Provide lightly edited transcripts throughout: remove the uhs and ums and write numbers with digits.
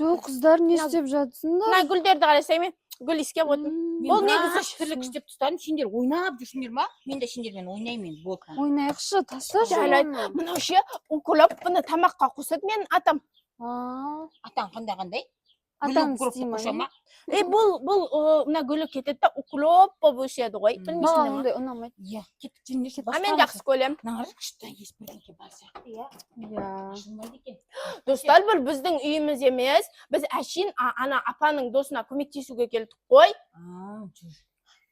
Төө қыздар не істеп жатсыңдар? Мына гүлдерді қарасай мен гүл иіскеп отырмын. Бұл негізі тірлік істеп тұстадым, сендер ойнап жүрсіңдер ма? Мен де сендермен ойнаймын, болған. Ойнайықшы, тасташы. Мынау ше уколап бұны тамаққа қосады мен атам. Атаң қандай? Атаң істеймін. Бұл мына гүлі кетеді да уколап болып өседі ғой. Маған ондай ұнамайды. Иә, кеттік жеңдер. Мен жақсы көрем. Нағырық күшті ес бірдеңке барса. Иә. Жылмайды екен. Достар, бұл біздің үйіміз емес. Біз әшейін ана апаның досына көмектесуге келдік қой. Жүр.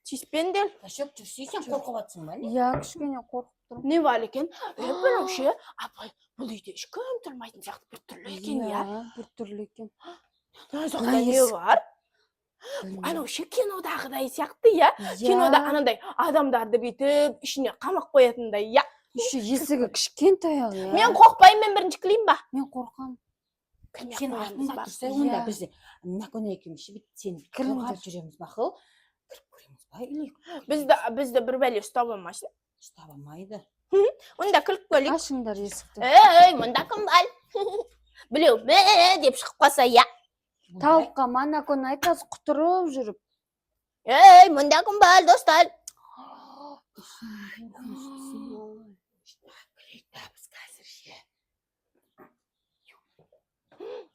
Тиіспендер. Ашық жүрсей, сен қорқып атсың ба? Иә, кішкене қорқып тұрмын. Не бар екен? Бұл ше, апай, бұл үйде ешкім тұрмайтын сияқты бір түрлі екен, иә? Бір түрлі екен. Соқта не бар? Анау ше кинодағыдай сияқты, иә? Кинода анандай адамдарды бүйтіп, ішіне қамақ қоятындай, иә? Еще есігі кішкентай ал, иә? Мен қорқпаймын, мен бірінші кілейін ба? Мен қорқам. Сен артыңда тұрсай, онда бізді Накона екеуміз бит сен қорғап жүреміз мақыл. Кіріп көреміз ба? Бізді бір бәле ұстап алмайсың. Ұстап алмайды. Онда күліп көлік. Ашыңдар есікті. Мұнда кім бар? Білеу, деп шығып қалса, иә? Тауыққа Накона айтасы құтырып жүріп. Мұнда кім бар, достар?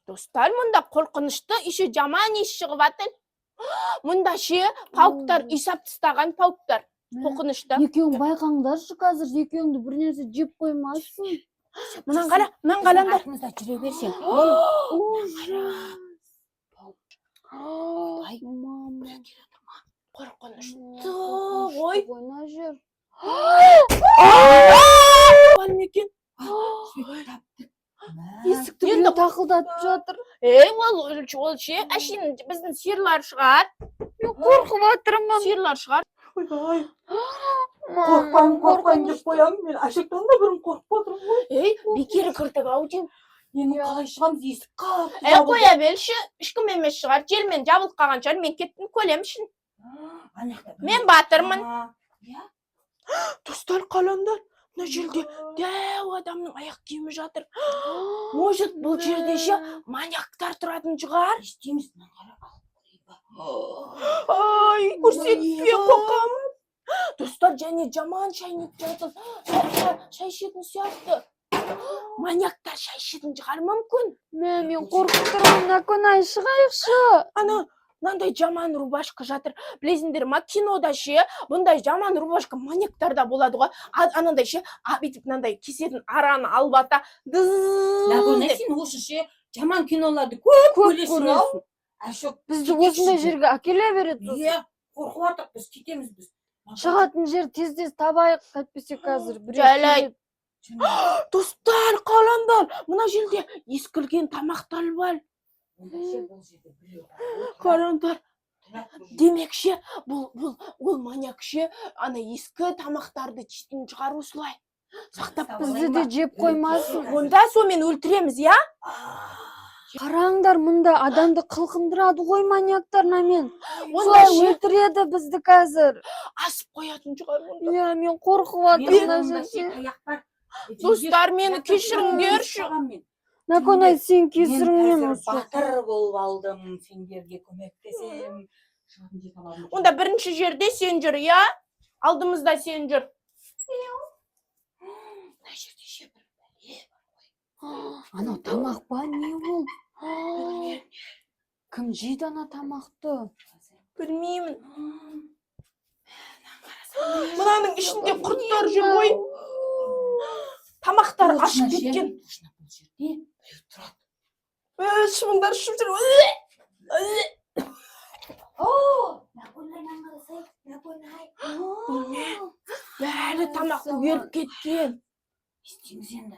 Достар, мұнда қорқынышты, еще жаман еш шығып атыр. Мұнда ше пауктар, үйсап тыстаған пауктар. Қорқынышты. Екеуің байқаңдаршы қазір, екеуіңді бір нәрсе жеп қоймасын. Мұнан қалаңдар. Артымызда жүре берсең. Ай, мама. Қорқынышты ғой. Ойна жүр. Екен. Есікті біреу тақылдатып жатыр. Ол ше, әшейін біздің сиырлар шығар. Мен қорқып атырмын. Сиырлар шығар. Қорқпайын деп қоямын. Мен ашықтан да бірін қорқып отырмын ғой. Бекері кірдік ау деймін. Енді қалай шығамыз, есік қап. Қоя берші, ешкім емес шығар. Жермен жабылып қалған шығар, мен кеттім көлем үшін. Мен батырмын. Достар, қалаңдар. Мына жерде дәу адамның аяқ киімі жатыр. Может, бұл жерде ше маньяктар тұратын шығар? Естейміз, Ай, көрсетпе қоқам. Достар, және жаман шайнек жатыр. Шай ішетін сияқты. Маньяктар шай ішетін шығар мүмкін. Мен қорқып тұрмын, Накона шығайықшы. Мынандай жаман рубашка жатыр. Білесіңдер ма, кинода ше, бұндай жаман рубашка маньяктарда болады ғой. Анандай ше, бүйтіп мынандай кесетін араны алып ата. Накона, сен осы ше, жаман киноларды көп көресің ау. Бізді осындай жерге әкеле береді. Иә, қорқып артық, біз кетеміз біз. Шығатын жер тез қайтпесе қазір. Жайлай. Достар, қаландар. Мына жерде ескілген тамақтар бар. Қараңдар. Демекші, ол маньякшы ана ескі тамақтарды жейтін шығар осылай. Сақтап бізді де жеп қоймасын. Онда сомен өлтіреміз, я? Қараңдар, мұнда адамды қылқындырады ғой маньяктарына мен. Солай өлтіреді бізді қазір. Асып қоятын шығар мұнда. Иә, мен қорқып атырмын. Достар, мені кешіріңдерші. Накона, сен кесіріңнен осы. Мен батыр болып алдым, сендерге көмектесем. Онда бірінші жерде сен жүр, я? Алдымызда сен жүр. Мына жерде ше бір бәле бар ғой. Анау тамақ па, не ол? Кім жейді ана тамақты? Білмеймін. Мынаның ішінде құрттар жүр ғой. Тамақтар ашып кеткен. Шымыңдар ұшып жүр. Бәрі тамақты өріп кеткен. Естеңіз енді.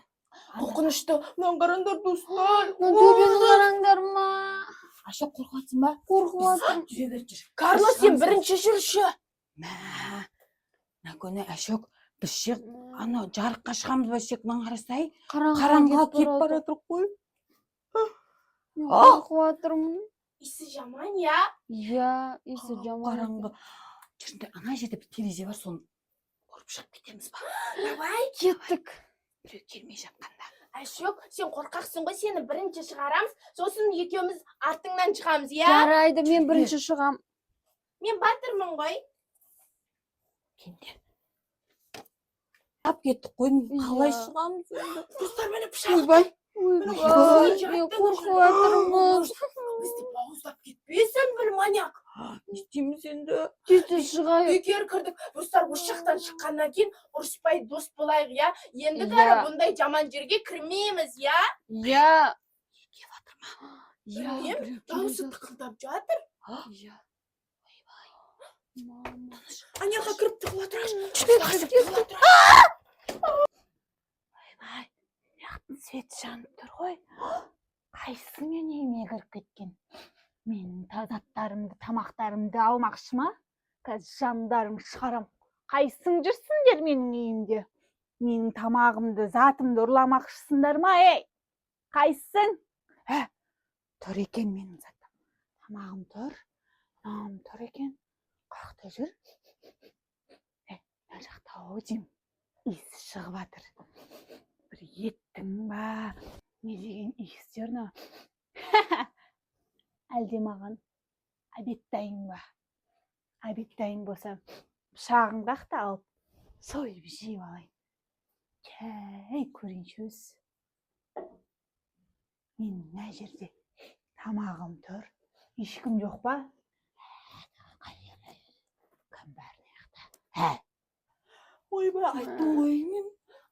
Қорқынышты. Мынаны қараңдар, достар. Төбені қараңдар ма? Ашық қорқатсың ба? Қорқып атырмын. Жүре бер жүр. Карлос, сен бірінші жүрші. Накона, Ашық, біз шек, ана жарыққа шығамыз ба шек, маған қарасай? Қараңғыға кеп баратыр қой. Қорқып атырмын. Исі жаман, я? Иә, исі жаман. Қараңғы. Жүрінде, ана жерде бір терезе бар, соны көріп шығып кетеміз ба? Давай. Кеттік. Біреу келмей жатқанда. Ашок, сен қорқақсың ғой, сені бірінші шығарамыз, сосын екеуміз артыңнан шығамыз, я? Жарайды, мен бірінші шығам. Мен батырмын ғой. Кендер. Ап кеттік қой, қалай Иә. шығамыз енді? Достар, мені пышақ. Ойбай. Ойбай, мен қорқып жатырмын. Бізді бауыздап кетпесін, бір маньяк. Не істейміз енді? Тез шығайық. Егер кірдік, достар, осы жақтан шыққаннан кейін ұрыспай дос болайық, я? Енді Иә. кәрі бұндай жаман жерге кірмейміз, я? Иә. Білмеймін, дауысы тықылдап жатыр. Иә. Аняға кіріп тығыла тұрайық. Ойбай. Яқтың свет жанып тұр ғой. Қайсы мен үйіме кіріп кеткен? Менің заттарымды, тамақтарымды алмақшы ма? Қазір жандарым шығарам. Қайсың жүрсіңдер менің үйімде? Менің тамағымды, затымды ұрламақшысыңдар ма, ей? Қайсың? Тұр екен менің затым. Тамағым тұр, нағым тұр екен. Қақта жүр. Мына жақта аудим. Иісі шығып жатыр. Бір еттің ба? Не деген иіс жүрні? Әлде маған обед дайын ба? Обед дайын болса, пышағыңды ақта алып, сойып жеп алайын. Кәй, көрейінші өз. Мен мына жерде тамағым тұр. Ешкім жоқ па? Кім бар мына? Ойбай, айттым ғой мен.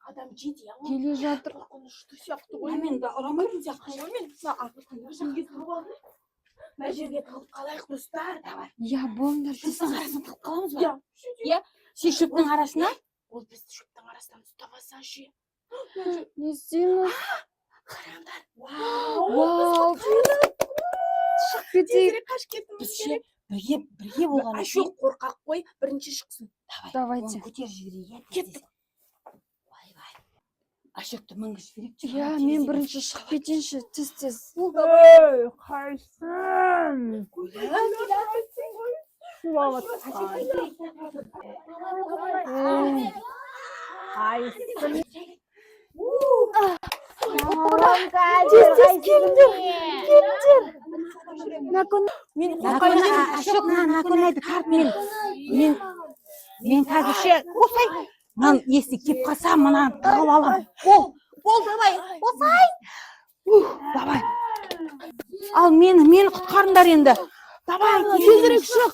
Адам жейді, я? Келе жатыр. Қорқынышты сияқты ғой. Мен де ұрамайтын сияқты ғой мен. Мына жерге тығылып қалайық, достар. Давай. Иә, болыңдар. Шөптің арасына тығып қаламыз ба? Я. Иә, сен шөптің арасына? Ол бізді шөптің арасынан ұстап алсашы. Не істейміз? Қараңдар. Вау. Шығып кетейік. Тезірек қашып кетуіміз Бізше керек. бірге болған. Ашок қорқақ қой, бірінші шықсын. Давайте. Көтер жіберейік. Кеттік. Ашөкті мінгіш берек. Иә, мен бірінші шығып кетейінші. Тез. Ей, қайсың? Тез келіңдер. Ашөк, наконайды қарт мен қазірше осай. Мынан есі кеп қалса, мынаны тығып алам. Бол, давай, осай. Давай. Ал мені құтқарыңдар енді. Давай, тезірек шық.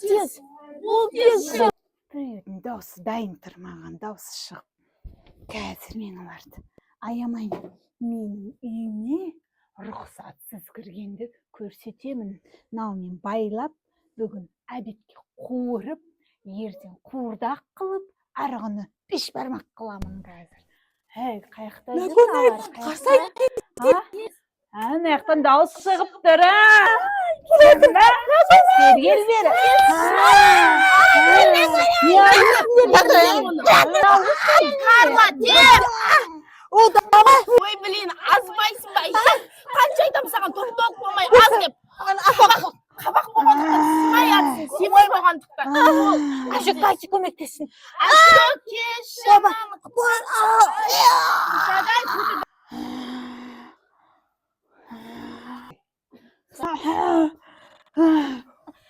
Тез. Ол тез шық. Біреудің даусы дайын тұрмаған, даусы шығып. Қазір мен оларды аямайын. Менің үйіме рұқсатсыз кіргенді көрсетемін. Нау мен байлап, бүгін обедке қуырып, ертең қуырдақ қылып, арғыны пеш бармақ қыламын қазір. Қаяқта жүрсің? Қарсай. Ана яқтан дауыс шығып тұр. Сергел бері. Карла, тез! Ой, блин, азбайсың ба? Қанша айтам саған тоқ болмай, аз деп. Қабақ болғандықтан сымай атсың, семай болғандықтан. Ашөк, қайсы көмектесін. Ашок, кешір.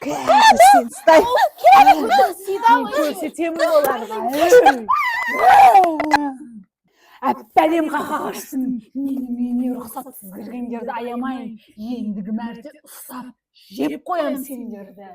Сен стай. Көрсетемін оларға. Әппәлем қақағашсын. Менің рұқсатсыз кіргендерді аямайын. Ендігі мәрте ұстап, жеп қоям сендерді.